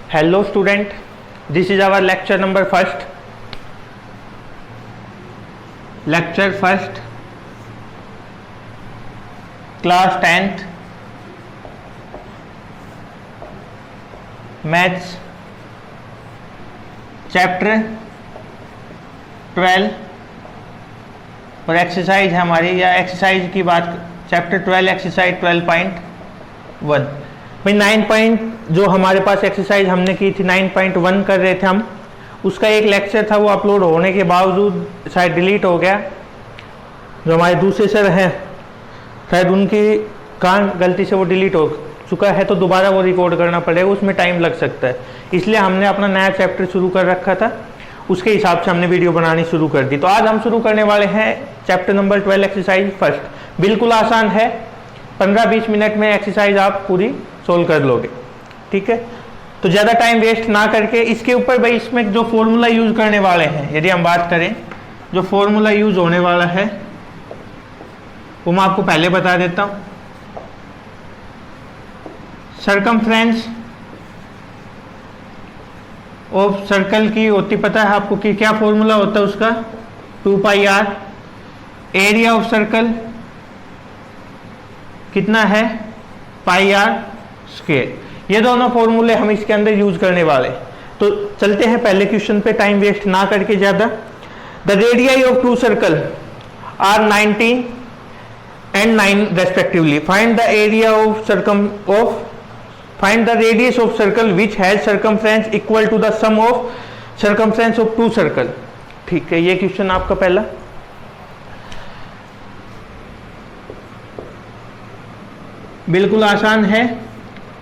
Hello student, this is our lecture number first. Lecture first, class 10th, maths, chapter 12 और exercise है हमारी, या exercise की बात, चैप्टर 12 एक्सरसाइज 12.1 भाई 9 पॉइंट जो हमारे पास एक्सरसाइज हमने की थी 9.1 कर रहे थे हम, उसका एक लेक्चर था वो अपलोड होने के बावजूद शायद डिलीट हो गया। जो हमारे दूसरे सर हैं शायद उनकी कारण गलती से वो डिलीट हो चुका है, तो दोबारा वो रिकॉर्ड करना पड़ेगा, उसमें टाइम लग सकता है। इसलिए हमने अपना नया चैप्टर शुरू कर रखा था, उसके हिसाब से हमने वीडियो बनानी शुरू कर दी। तो आज हम शुरू करने वाले हैं चैप्टर नंबर 12 एक्सरसाइज फर्स्ट। बिल्कुल आसान है, 15-20 मिनट में एक्सरसाइज आप पूरी सोल्व कर लोगे, ठीक है। तो ज़्यादा टाइम वेस्ट ना करके इसके ऊपर भाई इसमें जो फॉर्मूला यूज करने वाले हैं, यदि हम बात करें जो फॉर्मूला यूज होने वाला है वो मैं आपको पहले बता देता हूँ। सरकमफ्रेंस ऑफ सर्कल की होती, पता है आपको कि क्या फॉर्मूला होता है उसका, 2πr। एरिया ऑफ सर्कल कितना है, πr स्क्वायर। ये दोनों फॉर्मूले हम इसके अंदर यूज करने वाले। तो चलते हैं पहले क्वेश्चन पे, टाइम वेस्ट ना करके ज्यादा। The radii of two circle are 19 and 9 respectively. Find the area of find the radius of circle which has circumference equal to the sum of circumference of two circle. ठीक है, ये question आपका पहला। बिल्कुल आसान है,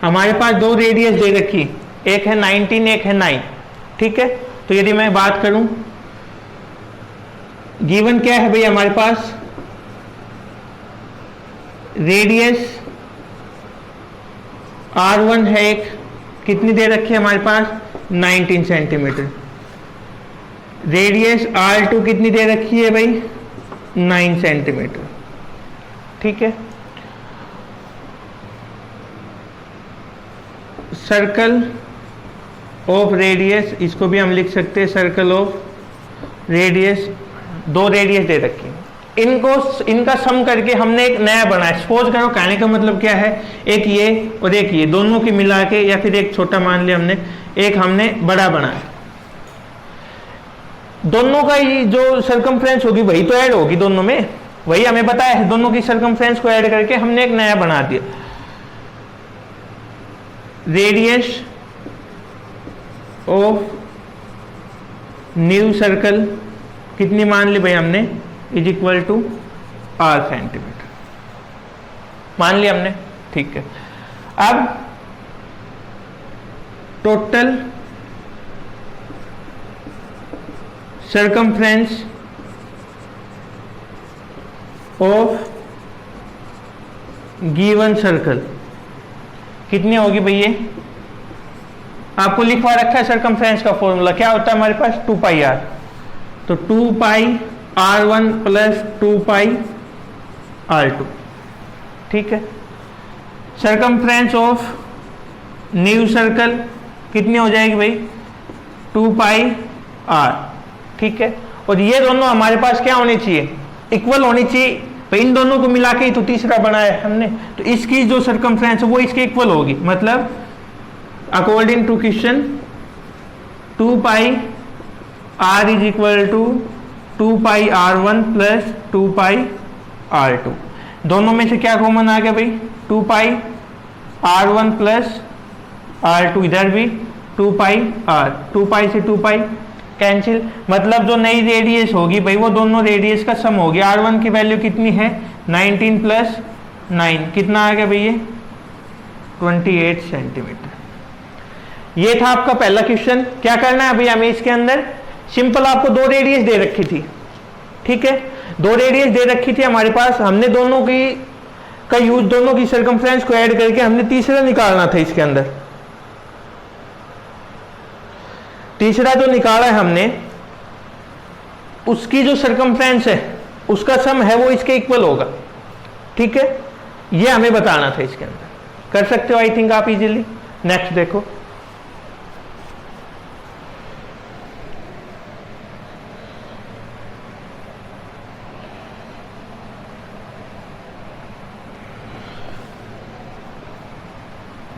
हमारे पास दो रेडियस दे रखी, एक है 19 एक है 9, ठीक है। तो यदि मैं बात करूं गिवन क्या है भाई, हमारे पास रेडियस R1 है, एक कितनी दे रखी है हमारे पास 19 सेंटीमीटर। रेडियस R2 कितनी दे रखी है भाई 9 सेंटीमीटर, ठीक है। सर्कल ऑफ रेडियस, इसको भी हम लिख सकते हैं सर्कल ऑफ रेडियस, दो रेडियस दे रखी है, इनका सम करके हमने एक नया बनाया। सपोज करो, कहने का मतलब क्या है, एक ये और एक ये दोनों की मिला के, या फिर एक छोटा मान लिया हमने, एक हमने बड़ा बनाया। दोनों का ये जो सर्कमफ्रेंस होगी वही तो ऐड होगी दोनों में, वही हमें पता है। दोनों की सर्कमफ्रेंस को ऐड करके हमने एक नया बना दिया। रेडियस ऑफ न्यू सर्कल कितनी मान ली भाई हमने, is equal to R centimetre मान लिया हमने, ठीक है। अब total circumference of given circle कितनी होगी भाई, ये आपको लिखवा रखा है। सर्कमफ्रेंस का फॉर्मूला क्या होता है हमारे पास, 2πr। तो 2πr1 प्लस 2πr2, ठीक है। सर्कमफ्रेंस ऑफ न्यू सर्कल कितनी हो जाएगी भाई 2πr, ठीक है। और ये दोनों हमारे पास क्या होनी चाहिए, इक्वल होनी चाहिए। तो इन दोनों को मिला के ही तो तीसरा बनाया है हमने, तो इसकी जो सर्कमफ्रेंस है वो इसके इक्वल होगी। मतलब according to question 2πr is equal to 2πr1 plus 2πr2। दोनों में से क्या कॉमन आ गया भाई, 2πr1 प्लस r2, इधर भी 2πr, 2π से 2π कैंसिल। मतलब जो नई रेडियस होगी भाई वो दोनों रेडियस का सम होगी। R1 की वैल्यू कितनी है 19 प्लस 9, कितना आ गया भाई ये 28 सेंटीमीटर। ये था आपका पहला क्वेश्चन। क्या करना है अभी हमें इसके अंदर, सिंपल आपको दो रेडियस दे रखी थी, ठीक है। दो रेडियस दे रखी थी हमारे पास, हमने दोनों की का यूज, दोनों की सर्कमफ्रेंस को ऐड करके हमने तीसरा निकालना था इसके अंदर। तीसरा जो निकाला है हमने, उसकी जो सर्कमफ्रेंस है उसका सम है वो इसके इक्वल होगा, ठीक है। ये हमें बताना था इसके अंदर। कर सकते हो आई थिंक आप इजीली। नेक्स्ट देखो,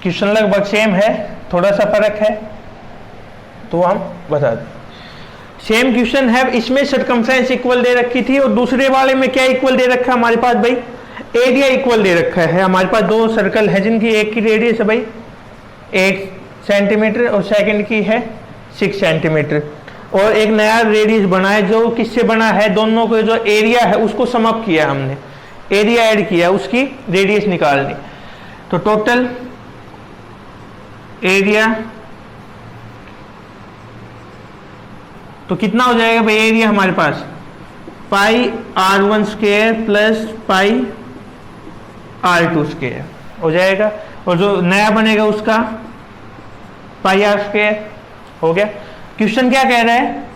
क्वेश्चन लगभग सेम है, थोड़ा सा फर्क है तो हम बता दें। सेम क्वेश्चन है, इसमें सरकमफ्रेंस इक्वल दे रखी थी और दूसरे वाले में क्या इक्वल दे रखा है हमारे पास भाई, एरिया इक्वल दे रखा है। हमारे पास दो सर्कल है जिनकी एक की रेडियस है भाई 8 सेंटीमीटर और सेकंड की है 6 सेंटीमीटर, और एक नया रेडियस बना है जो किससे बना है, दोनों को जो एरिया है उसको सम अप किया हमने, एरिया ऐड किया, उसकी रेडियस निकालनी। तो टोटल एरिया तो कितना हो जाएगा भाई, एरिया हमारे पास पाई r1 square plus pi r2 square हो जाएगा, और जो नया बनेगा उसका पाई r स्क्वायर हो गया। क्वेश्चन क्या कह रहा है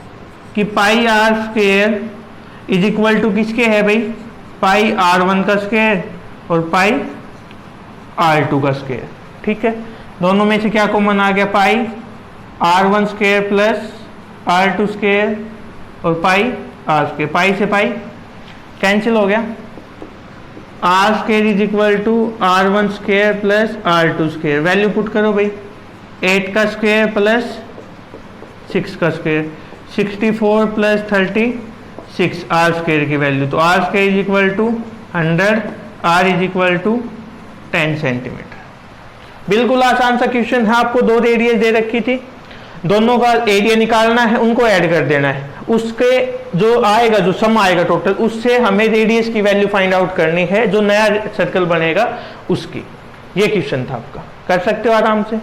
कि pi r square is equal to किसके है भाई, पाई r1 का स्क्वायर और पाई r2 का स्क्वायर। ठीक है, दोनों में से क्या कॉमन आ गया, पाई r1 square plus r2 square और पाई r स्क्वायर, पाई से पाई कैंसिल हो गया, r square is equal to r1 square plus r2 square. Value put करो भाई, 8 का स्क्वायर प्लस 6 का स्क्वायर, 64 प्लस 36 r स्क्वायर की वैल्यू, तो r square is equal to 100, r is equal to 10 centimetre. बिल्कुल आसान सा क्वेश्चन है, आपको दो रेडियस दे रखी थी, दोनों का एरिया निकालना है, उनको ऐड कर देना है, उसके जो आएगा, जो सम आएगा टोटल, उससे हमें रेडियस की वैल्यू फाइंड आउट करनी है, जो नया सर्कल बनेगा उसकी। ये क्वेश्चन था आपका, कर सकते हो आराम से।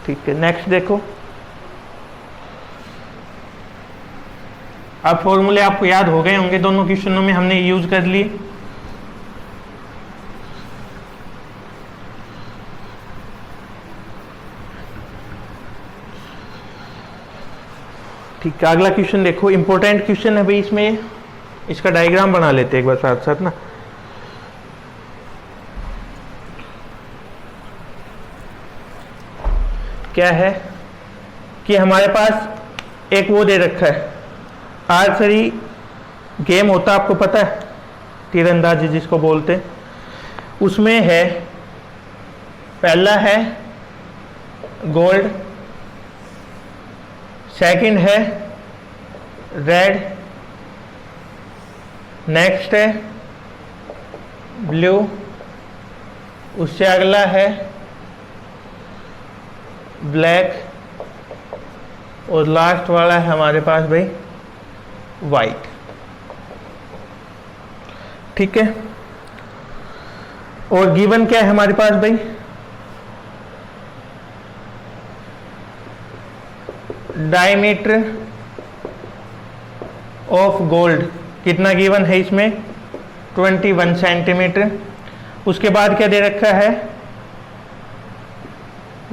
ठीक है, नेक्स्ट देखो। अब फॉर्मूले आपको याद हो गए होंगे, दोनों क्वेश्चनों में हमने यूज कर लिए। ठीक है, अगला क्वेश्चन देखो, इंपॉर्टेंट क्वेश्चन है भाई, इसमें इसका डायग्राम बना लेते हैं एक बार साथ साथ ना। क्या है कि हमारे पास एक वो दे रखा है, आर्चरी गेम होता है, आपको पता है, तीरंदाजी जिसको बोलते हैं, उसमें है, पहला है गोल्ड, सेकंड है रेड, नेक्स्ट है ब्लू, उससे अगला है ब्लैक, और लास्ट वाला है हमारे पास भाई वाइट। ठीक है, और गिवन क्या है हमारे पास भाई, डायमीटर ऑफ गोल्ड कितना गिवन है इसमें, 21 सेंटीमीटर। उसके बाद क्या दे रखा है,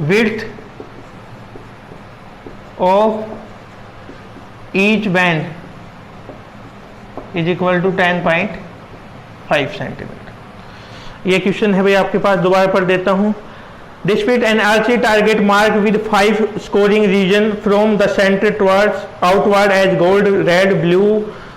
width of each band is equal to 10.5 centimetre. ये क्वेश्चन है भाई आपके पास, दोबारा पढ़ देता हूं। Dispute an archery target marked with 5 scoring region from the center towards outward as gold, red, blue,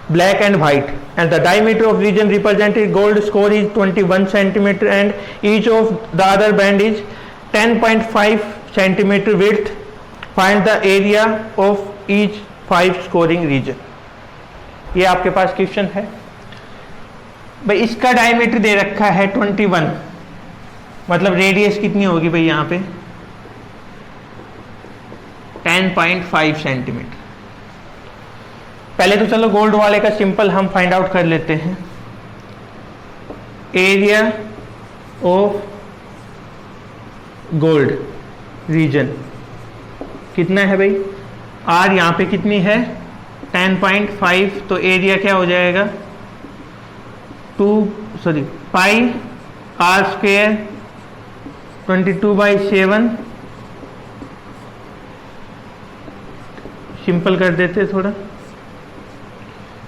black and white, and the diameter of region represented gold score is 21 centimeter and each of the other band is 10.5 centimeter width. Find the area of each 5 scoring region. ये आपके पास question है भाई, इसका diameter दे रखा है 21, मतलब radius कितनी होगी भाई यहाँ पे 10.5 सेंटीमीटर। पहले तो चलो गोल्ड वाले का सिंपल हम फाइंड आउट कर लेते हैं, एरिया ऑफ गोल्ड रीजन कितना है भाई, आर यहाँ पे कितनी है 10.5, तो एरिया क्या हो जाएगा पाई आर स्क्वायर 22/7, सिंपल कर देते थोड़ा,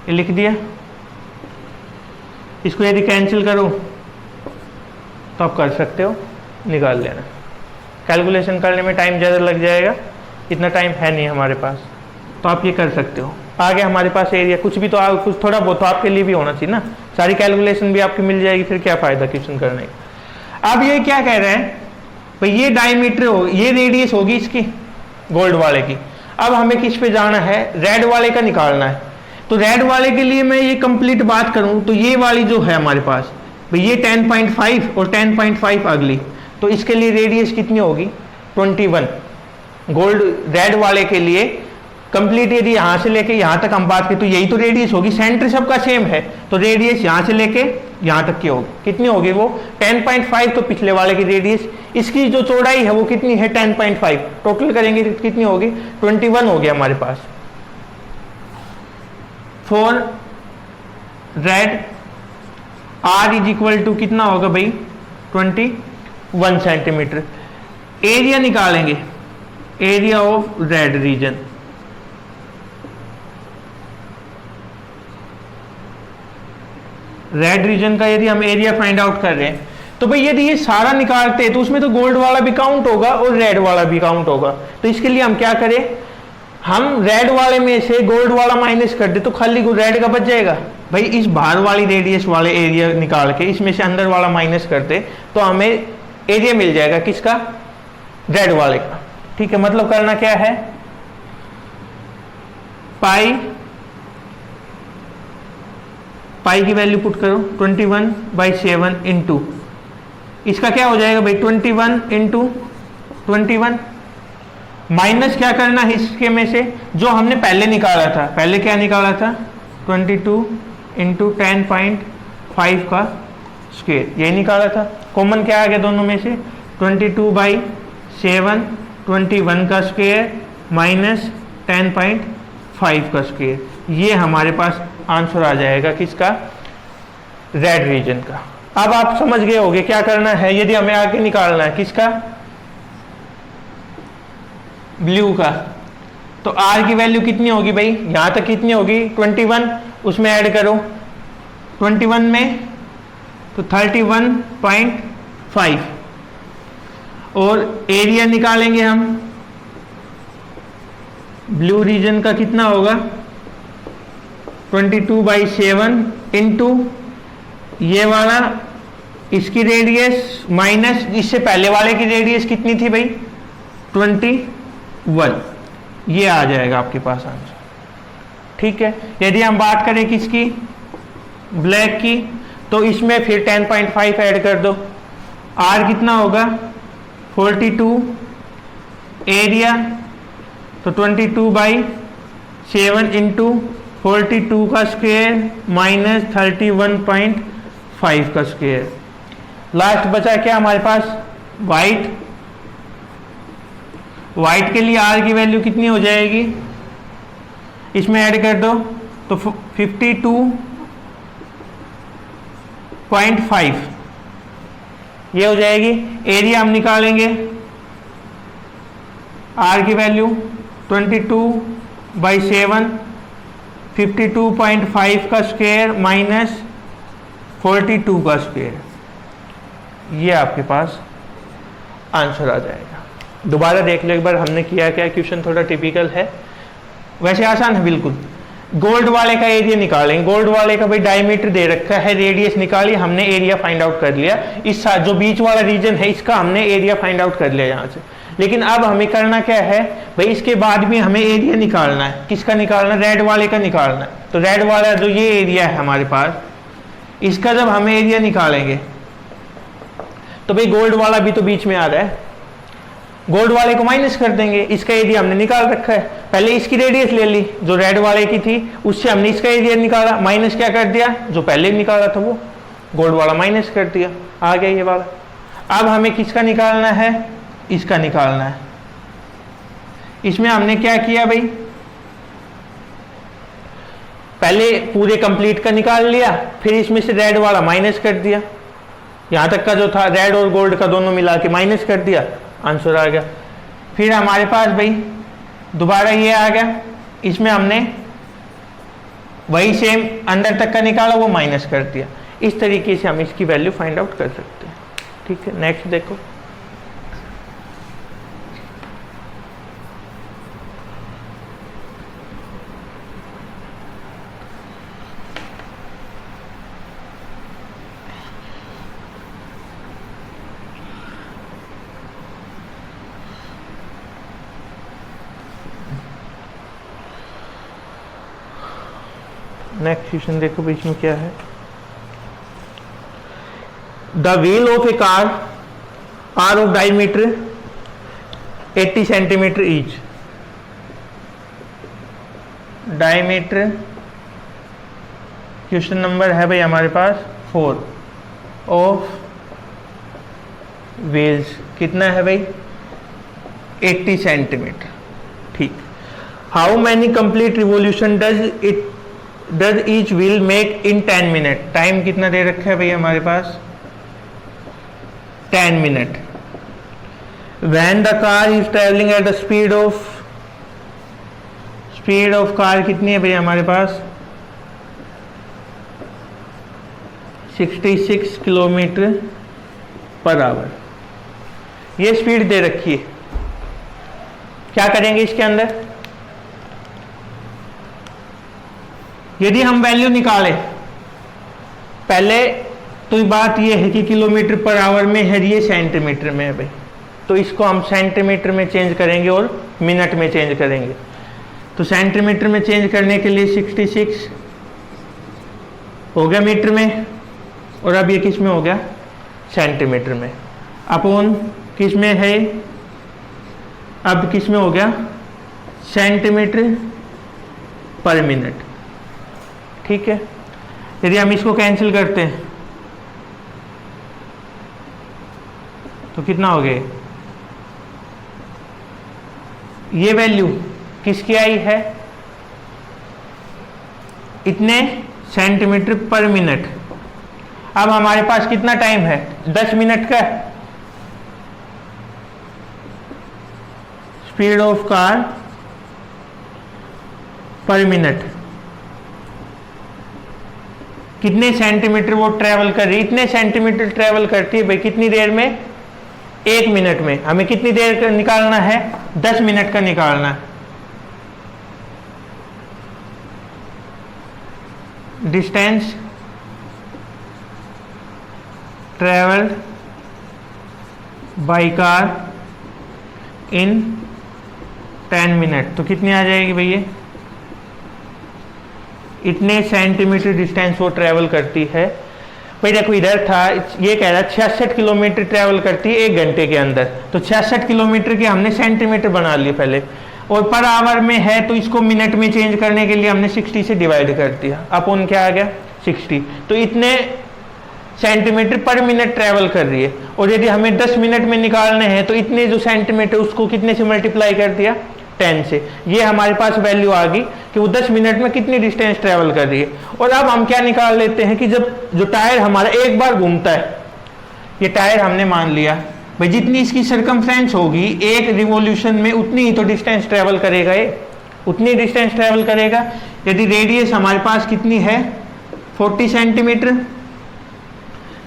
ये लिख दिया। इसको यदि कैंसिल करो तो आप कर सकते हो, निकाल लेना। कैलकुलेशन करने में टाइम ज़्यादा लग जाएगा, इतना टाइम है नहीं हमारे पास, तो आप ये कर सकते हो। आगे हमारे पास एरिया कुछ भी तो कुछ थोड़ा बहुत तो आपके लिए भी होना चाहिए ना, सारी कैलकुलेशन भी आपकी मिल जाएगी, फिर क्या फ़ायदा क्वेश्चन करने का। अब ये क्या कह रहे हैं भाई ये डायमीटर हो, ये रेडियस होगी इसकी गोल्ड वाले की। अब हमें किस पे जाना है, रेड वाले का निकालना है। तो रेड वाले के लिए मैं ये कंप्लीट बात करूं तो ये वाली जो है हमारे पास भाई ये 10.5 और 10.5 अगली, तो इसके लिए रेडियस कितनी होगी 21। गोल्ड रेड वाले के लिए कंप्लीट यदि यहां से लेके यहां तक हम बात करें तो यही तो रेडियस होगी, सेंटर सबका सेम है, तो रेडियस यहां से लेके यहां तक की होगी, कितनी होगी वो 10.5। तो पिछले वाले की रेडियस, इसकी जो चौड़ाई है वो कितनी है 10.5, टोटल करेंगे तो कितनी होगी 21 हो गया हमारे पास। For red R is equal to कितना होगा भाई 21 सेंटीमीटर। एरिया निकालेंगे, area of red region, red region का यदि हम एरिया फाइंड आउट कर रहे हैं तो भाई यदि ये सारा निकालते हैं तो उसमें तो गोल्ड वाला भी काउंट होगा और रेड वाला भी काउंट होगा। तो इसके लिए हम क्या करें, हम रेड वाले में से गोल्ड वाला माइनस कर दे तो खाली रेड का बच जाएगा। भाई इस बाहर वाली रेडियस वाले एरिया निकाल के इसमें से अंदर वाला माइनस करते तो हमें एरिया मिल जाएगा किसका, रेड वाले का। ठीक है, मतलब करना क्या है, पाई की वैल्यू पुट करो 21/7 इंटू, इसका क्या हो जाएगा भाई 21 इंटू 21, माइनस क्या करना है इसके में से जो हमने पहले निकाला था, पहले क्या निकाला था 22 इंटू 10.5 का स्क्वायर, यही निकाला था। कॉमन क्या आ गया दोनों में से 22/7 21 का स्क्वायर माइनस 10.5 का स्क्वायर, ये हमारे पास आंसर आ जाएगा किसका, रेड रीजन का। अब आप समझ गए होंगे क्या करना है यदि हमें आगे निकालना है किसका, ब्लू का। तो आर की वैल्यू कितनी होगी भाई, यहां तक कितनी होगी 21, उसमें ऐड करो 21 में तो 31.5 और एरिया निकालेंगे हम ब्लू रीजन का कितना होगा 22/7 इंटू ये वाला इसकी रेडियस माइनस इससे पहले वाले की रेडियस कितनी थी भाई 21, ये आ जाएगा आपके पास आंसर। ठीक है, यदि हम बात करें किसकी, ब्लैक की, तो इसमें फिर 10.5 ऐड कर दो, आर कितना होगा 42, एरिया तो 22/7 इंटू 42 का स्क्वायर माइनस 31.5 का स्क्वायर। लास्ट बचा क्या हमारे पास, वाइट। वाइट के लिए आर की वैल्यू कितनी हो जाएगी, इसमें ऐड कर दो तो 52.5 ये हो जाएगी। एरिया हम निकालेंगे, आर की वैल्यू 22/7 52.5 का स्क्वायर माइनस 42 का स्क्वायर, ये आपके पास आंसर आ जाएगा। दोबारा देख लो एक बार हमने किया क्या, क्वेश्चन थोड़ा टिपिकल है, वैसे आसान है बिल्कुल। गोल्ड वाले का एरिया निकालेंगे, गोल्ड वाले का भाई डायमीटर दे रखा है, रेडियस निकाली हमने, एरिया फाइंड आउट कर लिया। इस जो बीच वाला रीजन है इसका हमने एरिया फाइंड आउट कर लिया यहाँ से। लेकिन अब हमें करना क्या है भाई, इसके बाद भी हमें एरिया निकालना है। किसका निकालना, रेड वाले का निकालना है। तो रेड वाला जो ये एरिया है हमारे पास, इसका जब हमें एरिया निकालेंगे तो भाई गोल्ड वाला भी तो बीच में आ रहा है, गोल्ड वाले को माइनस कर देंगे, इसका एरिया हमने निकाल रखा है। पहले इसकी रेडियस ले ली जो रेड वाले की थी, उससे हमने इसका एरिया निकाला, माइनस क्या कर दिया, जो पहले निकाला था वो गोल्ड वाला माइनस कर दिया, आ गया ये वाला। अब हमें किसका निकालना है, इसका निकालना है। इसमें हमने क्या किया भाई, पहले पूरे कंप्लीट का निकाल लिया, फिर इसमें से रेड वाला माइनस कर दिया, यहां तक का जो था रेड और गोल्ड का दोनों मिला के माइनस कर दिया, आंसर आ गया। फिर हमारे पास भाई दोबारा ये आ गया, इसमें हमने वही सेम अंदर तक का निकाला, वो माइनस कर दिया। इस तरीके से हम इसकी वैल्यू फाइंड आउट कर सकते हैं। ठीक है, नेक्स्ट देखो। नेक्स्ट क्वेश्चन देखो बीच में क्या है। The wheel of a car are of diameter 80 centimetre each. Diameter question number है भाई हमारे पास 4 ऑफ व्हील्स कितना है भाई 80 सेंटीमीटर। ठीक। How many complete revolution does each wheel make in 10 minute. Time कितना दे रखा है भाई हमारे पास 10 minute. When the car is travelling at the speed of car कितनी है भाई हमारे पास 66 किलोमीटर पर आवर। ये स्पीड दे रखी है। क्या करेंगे इसके अंदर, यदि हम वैल्यू निकालें, पहले तो बात ये है कि किलोमीटर पर आवर में है, ये सेंटीमीटर में है भाई, तो इसको हम सेंटीमीटर में चेंज करेंगे और मिनट में चेंज करेंगे। तो सेंटीमीटर में चेंज करने के लिए 66 हो गया मीटर में, और अब ये किस में हो गया सेंटीमीटर में, अपॉन किस में है, अब किस में हो गया सेंटीमीटर पर मिनट। ठीक है। यदि हम इसको कैंसिल करते हैं तो कितना हो गया, ये वैल्यू किसकी आई है इतने सेंटीमीटर पर मिनट। अब हमारे पास कितना टाइम है 10 मिनट का। स्पीड ऑफ कार पर मिनट कितने सेंटीमीटर वो ट्रेवल कर रही, इतने सेंटीमीटर ट्रेवल करती है भाई कितनी देर में 1 मिनट में। हमें कितनी देर का निकालना है 10 मिनट का निकालना है। Distance travelled by car in 10 minute, तो कितनी आ जाएगी भैया, इतने सेंटीमीटर डिस्टेंस वो ट्रेवल करती है। भाई देखो इधर था, ये कह रहा है 66 किलोमीटर ट्रेवल करती है 1 घंटे के अंदर, तो 66 किलोमीटर के हमने सेंटीमीटर बना लिए पहले, और पर आवर में है तो इसको मिनट में चेंज करने के लिए हमने 60 से डिवाइड कर दिया, अपॉन क्या आ गया 60। तो इतने सेंटीमीटर पर मिनट ट्रेवल कर रही है, और यदि हमें 10 मिनट में निकालने हैं तो इतने जो सेंटीमीटर उसको कितने से मल्टीप्लाई कर दिया 10 से। ये हमारे पास वैल्यू आ गई कि वो 10 मिनट में कितनी डिस्टेंस ट्रेवल कर रही है। और अब हम क्या निकाल लेते हैं कि जब जो टायर हमारा एक बार घूमता है, ये टायर हमने मान लिया भाई जितनी इसकी सर्कमफ्रेंस होगी एक रिवॉल्यूशन में उतनी ही तो डिस्टेंस ट्रेवल करेगा, ये उतनी डिस्टेंस ट्रेवल करेगा। यदि रेडियस हमारे पास कितनी है 40 सेंटीमीटर,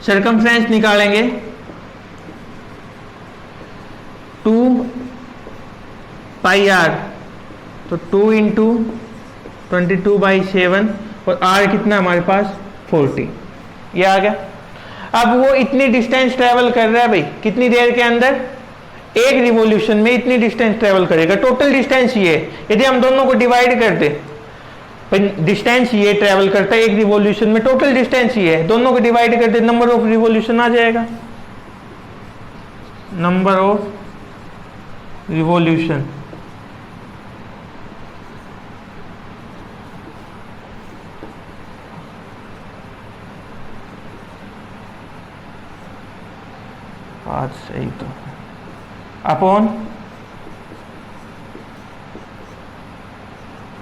सर्कमफ्रेंस निकालेंगे 2 पाई आर, तो 2 इंटू 22/7, और आर कितना हमारे पास 40, ये आ गया। अब वो इतनी डिस्टेंस ट्रेवल कर रहा है भाई कितनी देर के अंदर, एक रिवॉल्यूशन में इतनी डिस्टेंस ट्रेवल करेगा। टोटल डिस्टेंस ये है, यदि हम दोनों को डिवाइड कर दें, डिस्टेंस ये ट्रेवल करता है एक रिवॉल्यूशन में, टोटल डिस्टेंस ये है, दोनों को डिवाइड कर दे नंबर ऑफ रिवॉल्यूशन आ जाएगा, नंबर ऑफ रिवॉल्यूशन। आज सही तो अपॉन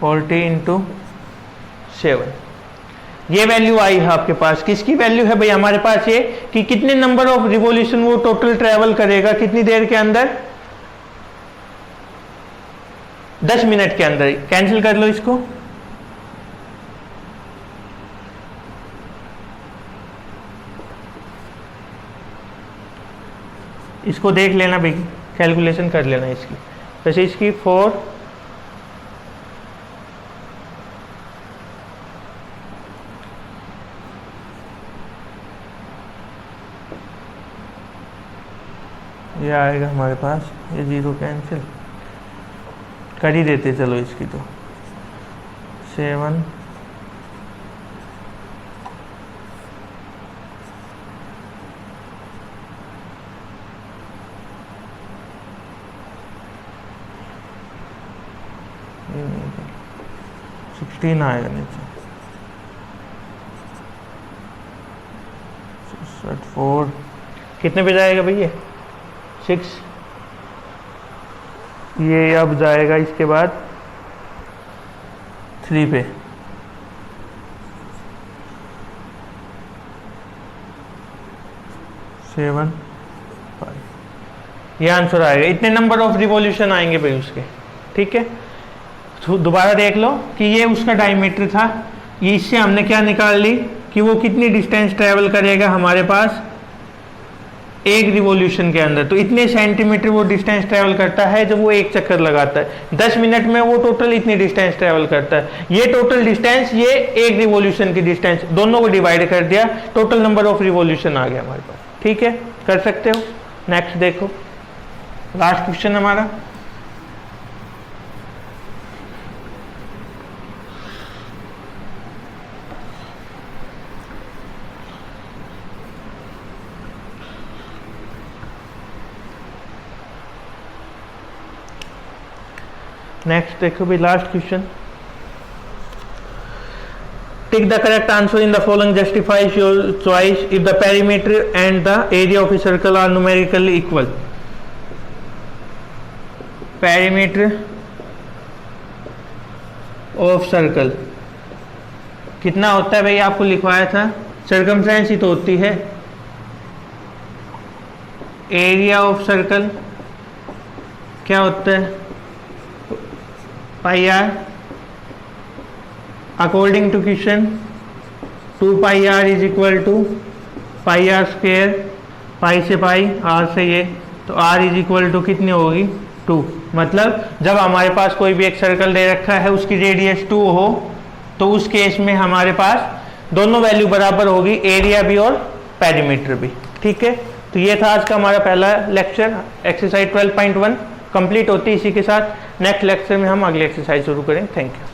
40 इंटू 7, ये वैल्यू आई है आपके पास। किसकी वैल्यू है भाई हमारे पास ये कि कितने नंबर ऑफ रिवॉल्यूशन वो टोटल ट्रेवल करेगा कितनी देर के अंदर, 10 मिनट के अंदर। कैंसिल कर लो इसको, इसको देख लेना भाई, कैलकुलेशन कर लेना इसकी। वैसे इसकी 4 ये आएगा हमारे पास, ये 0 कैंसिल कर ही देते चलो इसकी, तो 7 16 आएगा नीचे, 4 कितने पे जाएगा भैया 6, ये अब जाएगा इसके बाद 3 पे, 7, 5, ये आंसर आएगा। इतने नंबर ऑफ रिवॉल्यूशन आएंगे भाई उसके, ठीक है। तो दोबारा देख लो कि ये उसका डायमीटर था, ये इससे हमने क्या निकाल ली कि वो कितनी डिस्टेंस ट्रेवल करेगा हमारे पास एक रिवॉल्यूशन के अंदर। तो इतने सेंटीमीटर वो डिस्टेंस ट्रेवल करता है जब वो एक चक्कर लगाता है। 10 मिनट में वो टोटल इतनी डिस्टेंस ट्रेवल करता है। ये टोटल डिस्टेंस, ये एक रिवॉल्यूशन की डिस्टेंस, दोनों को डिवाइड कर दिया, टोटल नंबर ऑफ रिवॉल्यूशन आ गया हमारे पास। ठीक है, कर सकते हो। नेक्स्ट देखो, लास्ट क्वेश्चन हमारा। नेक्स्ट देखो भी last question. Tick the correct answer in the following, justifies your choice if the perimeter and the area of a circle are numerically equal. Perimeter of circle कितना होता है भाई, आपको लिखवाया था, सर्कमफ्रेंस ही तो होती है। एरिया ऑफ सर्कल क्या होता है, pi r. According to question 2 pi r is equal to pi r square, pi से पाई, आर से ये, तो आर इज इक्वल टू कितनी होगी 2। मतलब जब हमारे पास कोई भी एक सर्कल दे रखा है, उसकी रेडियस 2 हो, तो उस केस में हमारे पास दोनों वैल्यू बराबर होगी, एरिया भी और पेरीमीटर भी। ठीक है, तो ये था आज का हमारा पहला लेक्चर। एक्सरसाइज 12.1 कंप्लीट होती है इसी के साथ। नेक्स्ट लेक्चर में हम अगली एक्सरसाइज शुरू करेंगे। Thank you.